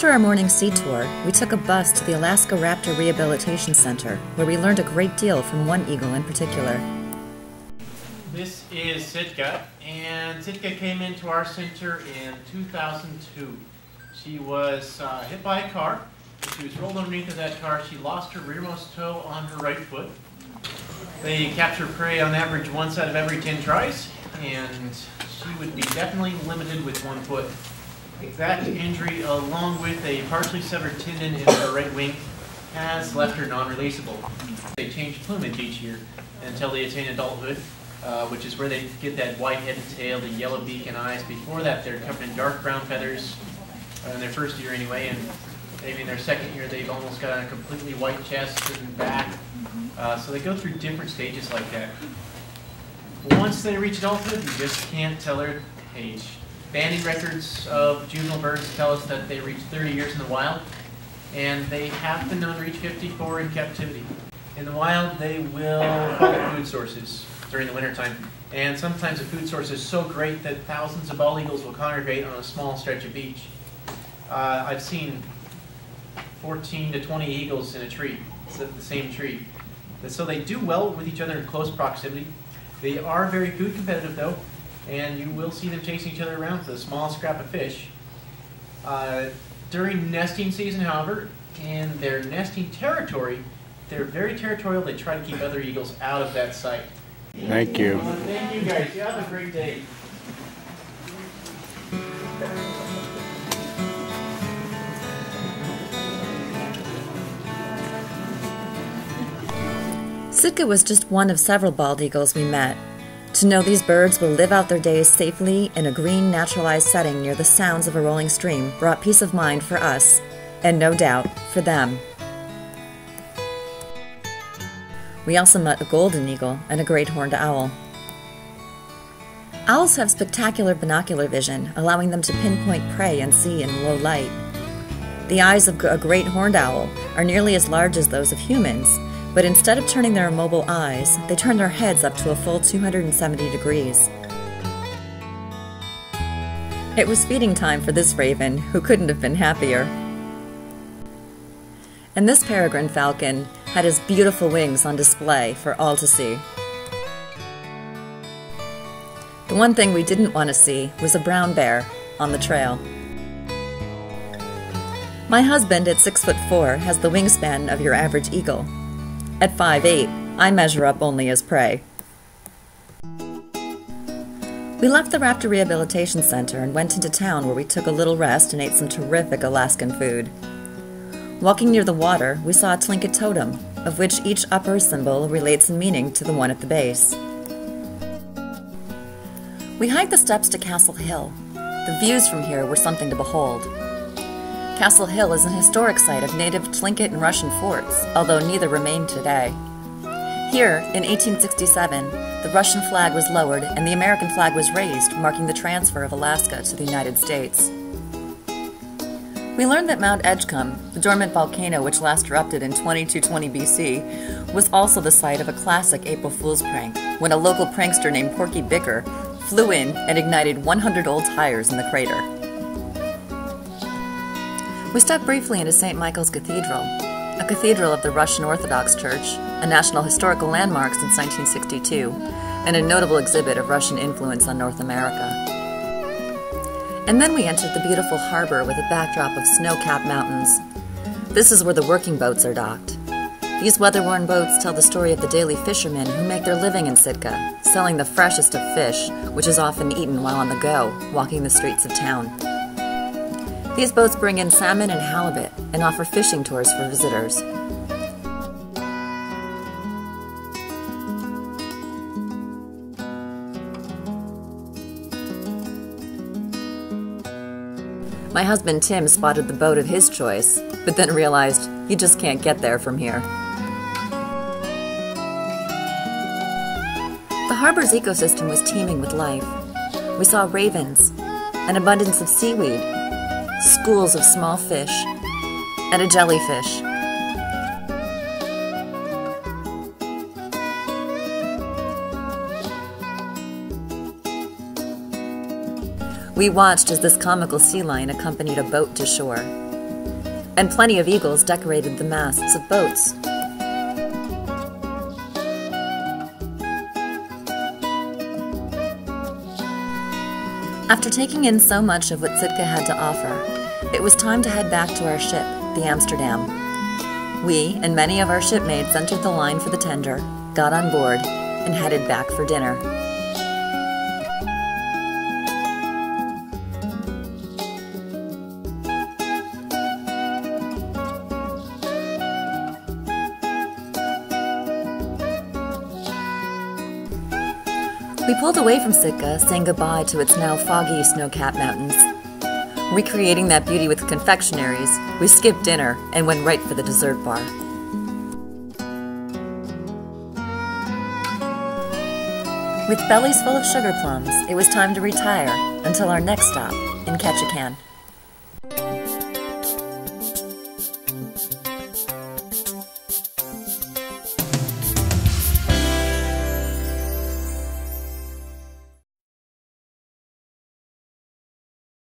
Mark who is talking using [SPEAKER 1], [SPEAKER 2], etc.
[SPEAKER 1] After our morning sea tour, we took a bus to the Alaska Raptor Rehabilitation Center, where we learned a great deal from one eagle in particular.
[SPEAKER 2] This is Sitka, and Sitka came into our center in 2002. She was hit by a car. She was rolled underneath of that car. She lost her rearmost toe on her right foot. They capture prey on average once out of every 10 tries, and she would be definitely limited with one foot. That injury, along with a partially severed tendon in her right wing, has left her non-releasable. They change plumage each year until they attain adulthood, which is where they get that white-headed tail, the yellow beak and eyes. Before that, they're covered in dark brown feathers in their first year anyway, and maybe in their second year they've almost got a completely white chest and back. So they go through different stages like that. Once they reach adulthood, you just can't tell their age. Banding records of juvenile birds tell us that they reach 30 years in the wild, and they have been known to reach 54 in captivity. In the wild, they will follow food sources during the wintertime, and sometimes the food source is so great that thousands of bald eagles will congregate on a small stretch of beach. I've seen 14 to 20 eagles in a tree, the same tree. So they do well with each other in close proximity. They are very food competitive though, and you will see them chasing each other around for the smallest scrap of fish. During nesting season, however, in their nesting territory, they're very territorial. They try to keep other eagles out of that site.
[SPEAKER 3] Thank you.
[SPEAKER 2] Thank you guys. You have a great day.
[SPEAKER 1] Sitka was just one of several bald eagles we met. To know these birds will live out their days safely in a green, naturalized setting near the sounds of a rolling stream brought peace of mind for us, and no doubt, for them. We also met a golden eagle and a great horned owl. Owls have spectacular binocular vision, allowing them to pinpoint prey and see in low light. The eyes of a great horned owl are nearly as large as those of humans, but instead of turning their immobile eyes, they turn their heads up to a full 270 degrees. It was feeding time for this raven, who couldn't have been happier. And this peregrine falcon had his beautiful wings on display for all to see. The one thing we didn't want to see was a brown bear on the trail. My husband, at 6'4", has the wingspan of your average eagle. At 5'8", I measure up only as prey. We left the Raptor Rehabilitation Center and went into town, where we took a little rest and ate some terrific Alaskan food. Walking near the water, we saw a Tlingit totem, of which each upper symbol relates in meaning to the one at the base. We hiked the steps to Castle Hill. The views from here were something to behold. Castle Hill is an historic site of native Tlingit and Russian forts, although neither remain today. Here, in 1867, the Russian flag was lowered and the American flag was raised, marking the transfer of Alaska to the United States. We learned that Mount Edgecumbe, the dormant volcano which last erupted in 2220 BC, was also the site of a classic April Fool's prank, when a local prankster named Porky Bicker flew in and ignited 100 old tires in the crater. We stepped briefly into St. Michael's Cathedral, a cathedral of the Russian Orthodox Church, a National Historical Landmark since 1962, and a notable exhibit of Russian influence on North America. And then we entered the beautiful harbor with a backdrop of snow-capped mountains. This is where the working boats are docked. These weather-worn boats tell the story of the daily fishermen who make their living in Sitka, selling the freshest of fish, which is often eaten while on the go, walking the streets of town. These boats bring in salmon and halibut and offer fishing tours for visitors. My husband Tim spotted the boat of his choice, but then realized you just can't get there from here. The harbor's ecosystem was teeming with life. We saw ravens, an abundance of seaweed, schools of small fish, and a jellyfish. We watched as this comical sea lion accompanied a boat to shore. and plenty of eagles decorated the masts of boats. After taking in so much of what Sitka had to offer, it was time to head back to our ship, the Amsterdam. We and many of our shipmates entered the line for the tender, got on board, and headed back for dinner. We pulled away from Sitka, saying goodbye to its now foggy, snow-capped mountains. Recreating that beauty with confectionaries, we skipped dinner and went right for the dessert bar. With bellies full of sugar plums, it was time to retire until our next stop in Ketchikan.